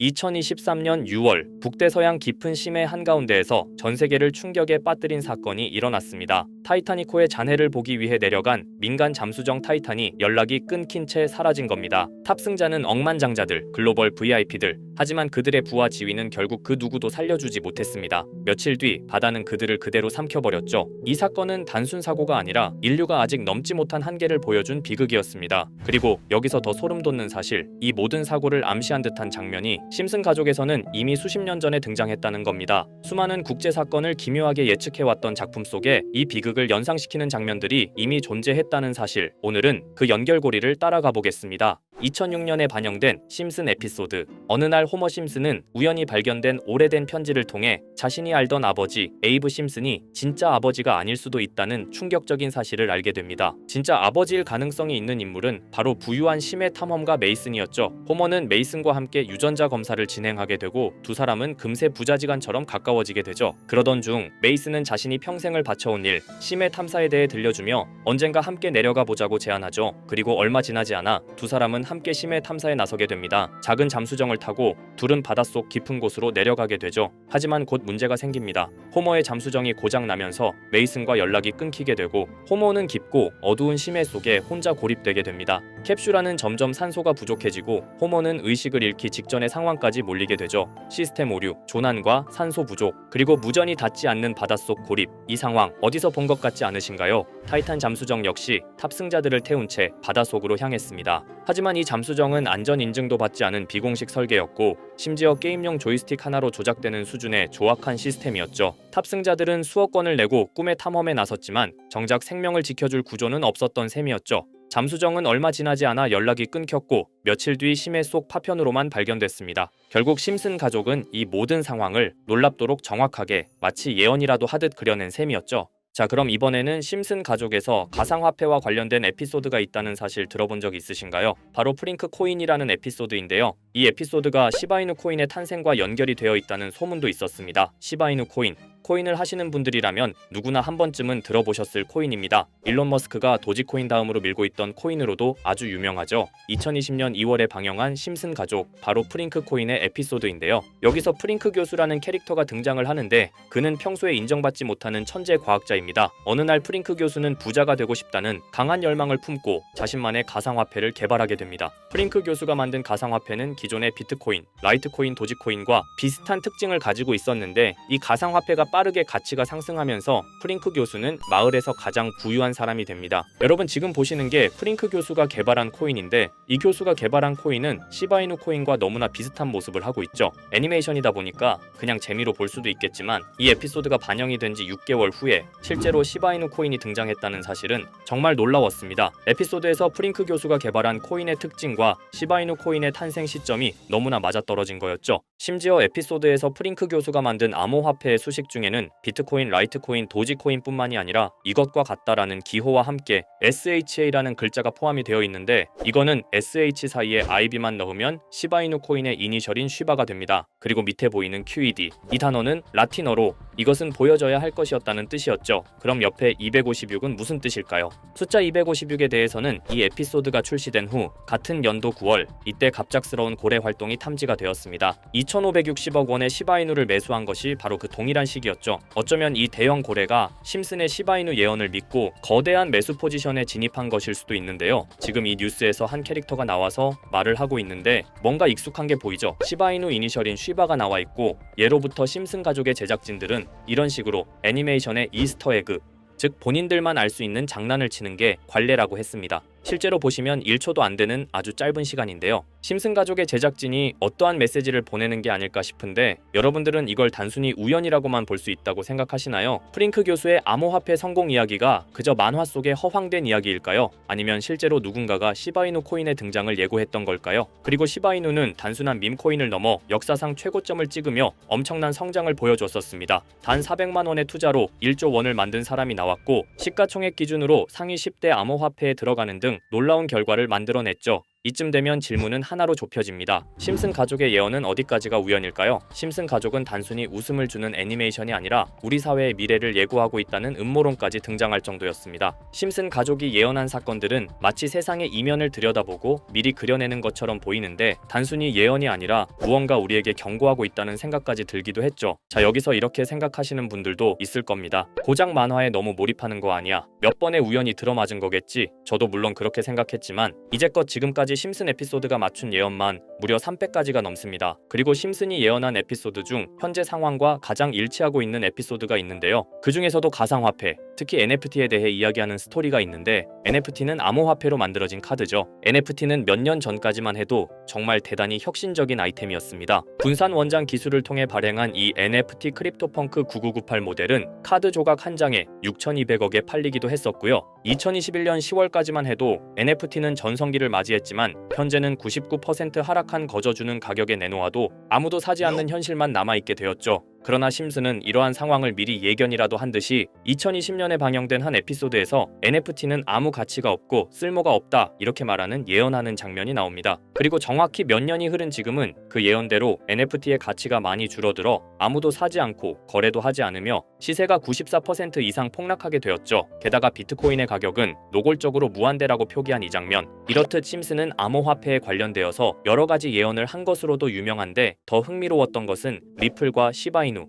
2023년 6월 북대서양 깊은 심해 한가운데에서 전 세계를 충격에 빠뜨린 사건이 일어났습니다. 타이타닉호의 잔해를 보기 위해 내려간 민간 잠수정 타이탄이 연락이 끊긴 채 사라진 겁니다. 탑승자는 억만장자들, 글로벌 VIP들. 하지만 그들의 부하 지휘는 결국 그 누구도 살려주지 못했습니다. 며칠 뒤 바다는 그들을 그대로 삼켜버렸죠. 이 사건은 단순 사고가 아니라 인류가 아직 넘지 못한 한계를 보여준 비극이었습니다. 그리고 여기서 더 소름 돋는 사실, 이 모든 사고를 암시한 듯한 장면이 심슨 가족에서는 이미 수십 년 전에 등장했다는 겁니다. 수많은 국제 사건을 기묘하게 예측해왔던 작품 속에 이 비극을 연상시키는 장면들이 이미 존재했다는 사실, 오늘은 그 연결고리를 따라가 보겠습니다. 2006년에 반영된 심슨 에피소드. 어느 날 호머 심슨은 우연히 발견된 오래된 편지를 통해 자신이 알던 아버지 에이브 심슨이 진짜 아버지가 아닐 수도 있다는 충격적인 사실을 알게 됩니다. 진짜 아버지일 가능성이 있는 인물은 바로 부유한 심해 탐험가 메이슨이었죠. 호머는 메이슨과 함께 유전자 검사를 진행하게 되고 두 사람은 금세 부자지간처럼 가까워지게 되죠. 그러던 중 메이슨은 자신이 평생을 바쳐온 일, 심해 탐사에 대해 들려주며 언젠가 함께 내려가 보자고 제안하죠. 그리고 얼마 지나지 않아 두 사람은 함께 심해 탐사에 나서게 됩니다. 작은 잠수정을 타고 둘은 바닷속 깊은 곳으로 내려가게 되죠. 하지만 곧 문제가 생깁니다. 호머의 잠수정이 고장 나면서 메이슨과 연락이 끊기게 되고 호머는 깊고 어두운 심해 속에 혼자 고립되게 됩니다. 캡슐 안은 점점 산소가 부족해지고 호머는 의식을 잃기 직전의 상황까지 몰리게 되죠. 시스템 오류, 조난과 산소 부족, 그리고 무전이 닿지 않는 바닷속 고립. 이 상황 어디서 본 것 같지 않으신가요? 타이탄 잠수정 역시 탑승자들을 태운 채 바닷속으로 향했습니다. 하지만 이 잠수정은 안전 인증도 받지 않은 비공식 설계였고 심지어 게임용 조이스틱 하나로 조작되는 수준의 조악한 시스템이었죠. 탑승자들은 수억 원을 내고 꿈의 탐험에 나섰지만 정작 생명을 지켜줄 구조는 없었던 셈이었죠. 잠수정은 얼마 지나지 않아 연락이 끊겼고 며칠 뒤 심해 속 파편으로만 발견됐습니다. 결국 심슨 가족은 이 모든 상황을 놀랍도록 정확하게 마치 예언이라도 하듯 그려낸 셈이었죠. 자, 그럼 이번에는 심슨 가족에서 가상화폐와 관련된 에피소드가 있다는 사실 들어본 적 있으신가요? 바로 프링크 코인이라는 에피소드인데요. 이 에피소드가 시바이누 코인의 탄생과 연결이 되어 있다는 소문도 있었습니다. 시바이누 코인. 코인을 하시는 분들이라면 누구나 한 번쯤은 들어보셨을 코인입니다. 일론 머스크가 도지코인 다음으로 밀고 있던 코인으로도 아주 유명하죠. 2020년 2월에 방영한 심슨 가족, 바로 프링크 코인의 에피소드인데요. 여기서 프링크 교수라는 캐릭터가 등장을 하는데 그는 평소에 인정받지 못하는 천재 과학자입니다. 어느 날 프링크 교수는 부자가 되고 싶다는 강한 열망을 품고 자신만의 가상화폐를 개발하게 됩니다. 프링크 교수가 만든 가상화폐는 기존의 비트코인, 라이트코인, 도지코인과 비슷한 특징을 가지고 있었는데 이 가상화폐가 빠르게 가치가 상승하면서 프링크 교수는 마을에서 가장 부유한 사람이 됩니다. 여러분 지금 보시는 게 프링크 교수가 개발한 코인인데 이 교수가 개발한 코인은 시바이누 코인과 너무나 비슷한 모습을 하고 있죠. 애니메이션이다 보니까 그냥 재미로 볼 수도 있겠지만 이 에피소드가 반영이 된 지 6개월 후에 실제로 시바이누 코인이 등장했다는 사실은 정말 놀라웠습니다. 에피소드에서 프링크 교수가 개발한 코인의 특징과 시바이누 코인의 탄생 시점이 너무나 맞아떨어진 거였죠. 심지어 에피소드에서 프링크 교수가 만든 암호화폐의 수식 중에는 비트코인, 라이트코인, 도지코인뿐만이 아니라 이것과 같다라는 기호와 함께 SHA라는 글자가 포함이 되어 있는데 이거는 SH 사이에 IB만 넣으면 시바이누 코인의 이니셜인 쉬바가 됩니다. 그리고 밑에 보이는 QED, 이 단어는 라틴어로 이것은 보여져야 할 것이었다는 뜻이었죠. 그럼 옆에 256은 무슨 뜻일까요? 숫자 256에 대해서는 이 에피소드가 출시된 후 같은 연도 9월 이때 갑작스러운 고래 활동이 탐지가 되었습니다. 2560억 원의 시바이누를 매수한 것이 바로 그 동일한 시기였죠. 어쩌면 이 대형 고래가 심슨의 시바이누 예언을 믿고 거대한 매수 포지션에 진입한 것일 수도 있는데요. 지금 이 뉴스에서 한 캐릭터가 나와서 말을 하고 있는데 뭔가 익숙한 게 보이죠. 시바이누 이니셜인 쉬바가 나와 있고 예로부터 심슨 가족의 제작진들은 이런 식으로 애니메이션의 이스터 에그, 즉 본인들만 알 수 있는 장난을 치는 게 관례라고 했습니다. 실제로 보시면 1초도 안 되는 아주 짧은 시간인데요. 심슨 가족의 제작진이 어떠한 메시지를 보내는 게 아닐까 싶은데 여러분들은 이걸 단순히 우연이라고만 볼 수 있다고 생각하시나요? 프링크 교수의 암호화폐 성공 이야기가 그저 만화 속의 허황된 이야기일까요? 아니면 실제로 누군가가 시바이누 코인의 등장을 예고했던 걸까요? 그리고 시바이누는 단순한 밈코인을 넘어 역사상 최고점을 찍으며 엄청난 성장을 보여줬었습니다. 단 400만 원의 투자로 1조 원을 만든 사람이 나왔고 시가총액 기준으로 상위 10대 암호화폐에 들어가는 등 놀라운 결과를 만들어냈죠. 이쯤 되면 질문은 하나로 좁혀집니다. 심슨 가족의 예언은 어디까지가 우연일까요? 심슨 가족은 단순히 웃음을 주는 애니메이션이 아니라 우리 사회의 미래를 예고하고 있다는 음모론까지 등장할 정도였습니다. 심슨 가족이 예언한 사건들은 마치 세상의 이면을 들여다보고 미리 그려내는 것처럼 보이는데 단순히 예언이 아니라 무언가 우리에게 경고하고 있다는 생각까지 들기도 했죠. 자, 여기서 이렇게 생각하시는 분들도 있을 겁니다. 고작 만화에 너무 몰입하는 거 아니야? 몇 번의 우연이 들어맞은 거겠지? 저도 물론 그렇게 생각했지만 이제껏 지금까지 심슨 에피소드가 맞춘 예언만 무려 300가지가 넘습니다. 그리고 심슨이 예언한 에피소드 중 현재 상황과 가장 일치하고 있는 에피소드가 있는데요. 그 중에서도 가상화폐, 특히 NFT에 대해 이야기하는 스토리가 있는데 NFT는 암호화폐로 만들어진 카드죠. NFT는 몇 년 전까지만 해도 정말 대단히 혁신적인 아이템이었습니다. 분산 원장 기술을 통해 발행한 이 NFT 크립토펑크 9998 모델은 카드 조각 한 장에 6,200억에 팔리기도 했었고요. 2021년 10월까지만 해도 NFT는 전성기를 맞이했지만 현재는 99% 하락한 거저주는 가격에 내놓아도 아무도 사지 않는 현실만 남아있게 되었죠. 그러나 심슨은 이러한 상황을 미리 예견이라도 한 듯이 2020년에 방영된 한 에피소드에서 NFT는 아무 가치가 없고 쓸모가 없다 이렇게 말하는 예언하는 장면이 나옵니다. 그리고 정확히 몇 년이 흐른 지금은 그 예언대로 NFT의 가치가 많이 줄어들어 아무도 사지 않고 거래도 하지 않으며 시세가 94% 이상 폭락하게 되었죠. 게다가 비트코인의 가격은 노골적으로 무한대라고 표기한 이 장면, 이렇듯 심슨은 암호화폐에 관련되어서 여러 가지 예언을 한 것으로도 유명한데 더 흥미로웠던 것은 리플과 시바이누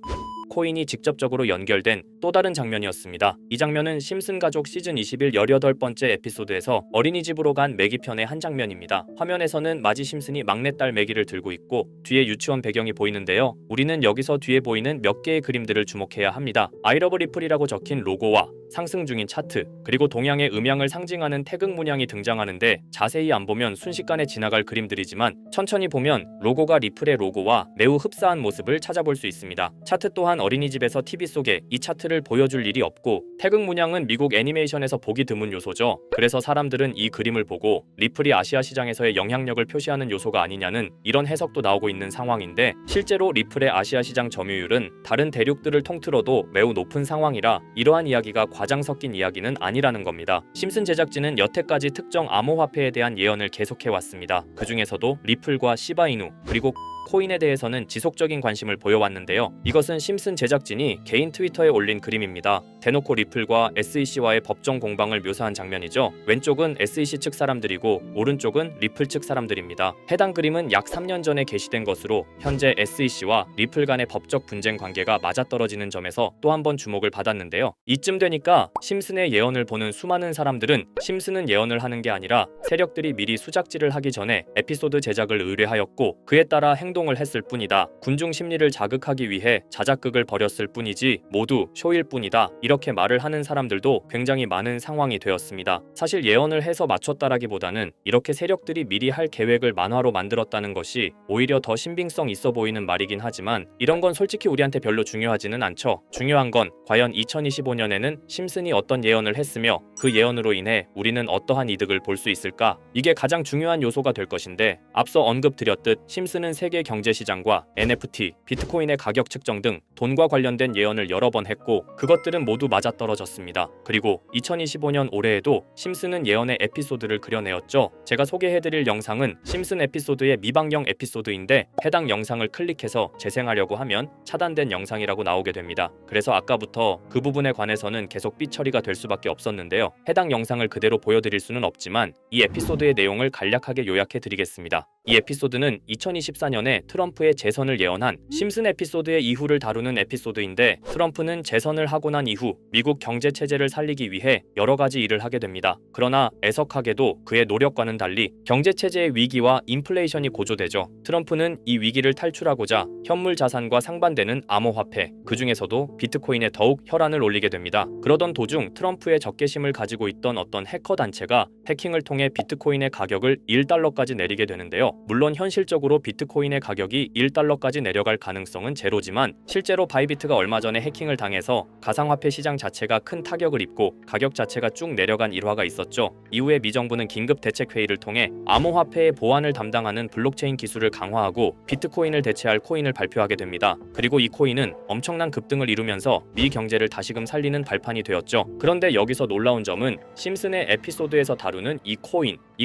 코인이 직접적으로 연결된 또 다른 장면이었습니다. 이 장면은 심슨 가족 시즌 21 18번째 에피소드에서 어린이집으로 간 매기 편의 한 장면입니다. 화면에서는 마지 심슨이 막내딸 매기를 들고 있고 뒤에 유치원 배경이 보이는데요. 우리는 여기서 뒤에 보이는 몇 개의 그림들을 주목해야 합니다. I love 리플이라고 적힌 로고와 상승 중인 차트, 그리고 동양의 음양을 상징하는 태극 문양이 등장하는데 자세히 안 보면 순식간에 지나갈 그림들이지만 천천히 보면 로고가 리플의 로고와 매우 흡사한 모습을 찾아볼 수 있습니다. 차트 또한 어린이집에서 TV 속에 이 차트를 보여줄 일이 없고 태극 문양은 미국 애니메이션에서 보기 드문 요소죠. 그래서 사람들은 이 그림을 보고 리플이 아시아 시장에서의 영향력을 표시하는 요소가 아니냐는 이런 해석도 나오고 있는 상황인데 실제로 리플의 아시아 시장 점유율은 다른 대륙들을 통틀어도 매우 높은 상황이라 이러한 이야기가 과장 섞인 이야기는 아니라는 겁니다. 심슨 제작진은 여태까지 특정 암호화폐에 대한 예언을 계속해왔습니다. 그 중에서도 리플과 시바이누 그리고 코인에 대해서는 지속적인 관심을 보여왔는데요. 이것은 심슨 제작진이 개인 트위터에 올린 그림입니다. 대놓고 리플과 SEC와의 법정 공방을 묘사한 장면이죠. 왼쪽은 SEC 측 사람들이고 오른쪽은 리플 측 사람들입니다. 해당 그림은 약 3년 전에 게시된 것으로 현재 SEC와 리플 간의 법적 분쟁 관계가 맞아떨어지는 점에서 또 한 번 주목을 받았는데요. 이쯤 되니까 심슨의 예언을 보는 수많은 사람들은 심슨은 예언을 하는 게 아니라 세력들이 미리 수작질을 하기 전에 에피소드 제작을 의뢰하였고 그에 따라 행동을 했을 뿐이다. 군중 심리를 자극하기 위해 자작극을 벌였을 뿐이지 모두 쇼일 뿐이다. 이렇게 말을 하는 사람들도 굉장히 많은 상황이 되었습니다. 사실 예언을 해서 맞췄다라기보다는 이렇게 세력들이 미리 할 계획을 만화로 만들었다는 것이 오히려 더 신빙성 있어 보이는 말이긴 하지만 이런 건 솔직히 우리한테 별로 중요하지는 않죠. 중요한 건 과연 2025년에는 심슨이 어떤 예언을 했으며 그 예언으로 인해 우리는 어떠한 이득을 볼 수 있을까? 이게 가장 중요한 요소가 될 것인데 앞서 언급드렸듯 심슨은 세계 경제시장과 NFT, 비트코인의 가격 측정 등 돈과 관련된 예언을 여러 번 했고 그것들은 모두 맞아떨어졌습니다. 그리고 2025년 올해에도 심슨은 예언의 에피소드를 그려내었죠. 제가 소개해드릴 영상은 심슨 에피소드의 미방영 에피소드인데 해당 영상을 클릭해서 재생하려고 하면 차단된 영상이라고 나오게 됩니다. 그래서 아까부터 그 부분에 관해서는 계속 삐처리가 될 수밖에 없었는데요. 해당 영상을 그대로 보여드릴 수는 없지만 이 에피소드의 내용을 간략하게 요약해드리겠습니다. 이 에피소드는 2024년에 트럼프의 재선을 예언한 심슨 에피소드의 이후를 다루는 에피소드인데 트럼프는 재선을 하고 난 이후 미국 경제 체제를 살리기 위해 여러 가지 일을 하게 됩니다. 그러나 애석하게도 그의 노력과는 달리 경제 체제의 위기와 인플레이션이 고조되죠. 트럼프는 이 위기를 탈출하고자 현물 자산과 상반되는 암호화폐, 그 중에서도 비트코인에 더욱 혈안을 올리게 됩니다. 그러던 도중 트럼프의 적개심을 가지고 있던 어떤 해커 단체가 해킹을 통해 비트코인의 가격을 $1까지 내리게 되는데요. 물론 현실적으로 비트코인의 가격이 1달러까지 내려갈 가능성은 제로지만 실제로 바이비트가 얼마 전에 해킹을 당해서 가상화폐 시장 자체가 큰 타격을 입고 가격 자체가 쭉 내려간 일화가 있었죠. 이후에 미 정부는 긴급 대책 회의를 통해 암호화폐의 보안을 담당하는 블록체인 기술을 강화하고 비트코인을 대체할 코인을 발표하게 됩니다. 그리고 이 코인은 엄청난 급등을 이루면서 미 경제를 다시금 살리는 발판이 되었죠. 그런데 여기서 놀라운 점은 심슨의 에피소드에서 다루는 이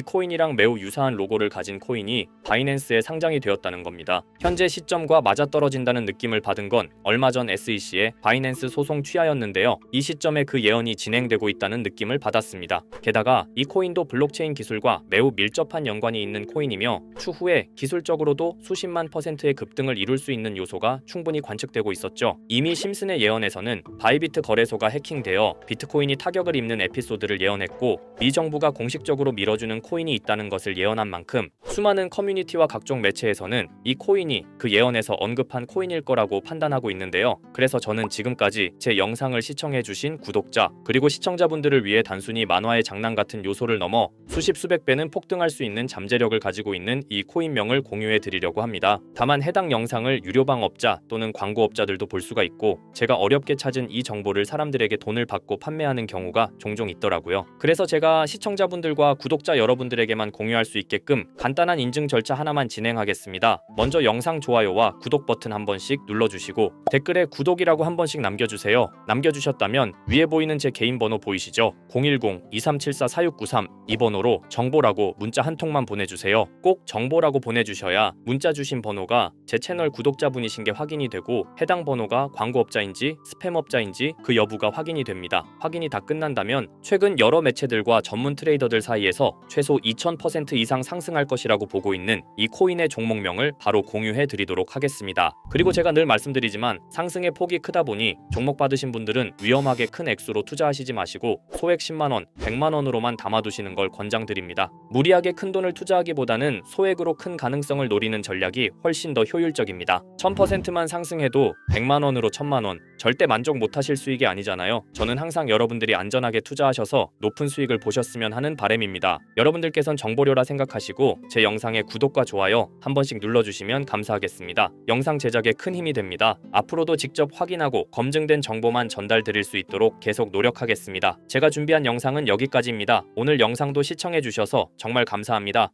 코인이랑 매우 유사한 로고를 가진 코인이 바이낸스에 상장이 되었다는 겁니다. 현재 시점과 맞아떨어진다는 느낌을 받은 건 얼마 전 SEC의 바이낸스 소송 취하였는데요. 이 시점에 그 예언이 진행되고 있다는 느낌을 받았습니다. 게다가 이 코인도 블록체인 기술과 매우 밀접한 연관이 있는 코인이며 추후에 기술적으로도 수십만 %의 급등을 이룰 수 있는 요소가 충분히 관측되고 있었죠. 이미 심슨의 예언에서는 바이비트 거래소가 해킹되어 비트코인이 타격을 입는 에피소드를 예언했고 미 정부가 공식적으로 밀어주는 코인이 있다는 것을 예언한 만큼 수많은 커뮤니티와 각종 매체에서는 이 코인이 그 예언에서 언급한 코인일 거라고 판단하고 있는데요. 그래서 저는 지금까지 제 영상을 시청해주신 구독자 그리고 시청자분들을 위해 단순히 만화의 장난 같은 요소를 넘어 수십 수백 배는 폭등할 수 있는 잠재력을 가지고 있는 이 코인명을 공유해 드리려고 합니다. 다만 해당 영상을 유료방업자 또는 광고업자들도 볼 수가 있고 제가 어렵게 찾은 이 정보를 사람들에게 돈을 받고 판매하는 경우가 종종 있더라고요. 그래서 제가 시청자분들과 구독자 여러분들에게만 공유할 수 있게끔 간단한 인증 절차 하나만 진행하겠습니다. 먼저 영상 좋아요와 구독 버튼 한 번씩 눌러주시고 댓글에 구독이라고 한 번씩 남겨주세요. 남겨주셨다면 위에 보이는 제 개인 번호 보이시죠? 010-2374-4693 이 번호로 정보라고 문자 한 통만 보내주세요. 꼭 정보라고 보내주셔야 문자 주신 번호가 제 채널 구독자분이신 게 확인이 되고 해당 번호가 광고업자인지 스팸업자인지 그 여부가 확인이 됩니다. 확인이 다 끝난다면 최근 여러 매체들과 전문 트레이더들 사이에서 최소 2000% 이상 상승할 것이라고 보고 있는 이 코인의 종목명을 바로 공유해 드리도록 하겠습니다. 그리고 제가 늘 말씀드리지만 상승의 폭이 크다 보니 종목 받으신 분들은 위험하게 큰 액수로 투자하시지 마시고 소액 10만원, 100만원으로만 담아두시는 걸 권장드립니다. 무리하게 큰 돈을 투자하기보다는 소액으로 큰 가능성을 노리는 전략이 훨씬 더 효율적입니다. 1000%만 상승해도 100만원으로 1000만원 절대 만족 못하실 수익이 아니잖아요. 저는 항상 여러분들이 안전하게 투자하셔서 높은 수익을 보셨으면 하는 바람입니다. 여러분들께선 정보료라 생각하시고 제 영상에 구독과 좋아요 한 번씩 눌러주시면 감사하겠습니다. 영상 제작에 큰 힘이 됩니다. 앞으로도 직접 확인하고 검증된 정보만 전달드릴 수 있도록 계속 노력하겠습니다. 제가 준비한 영상은 여기까지입니다. 오늘 영상도 시청해주셔서 정말 감사합니다.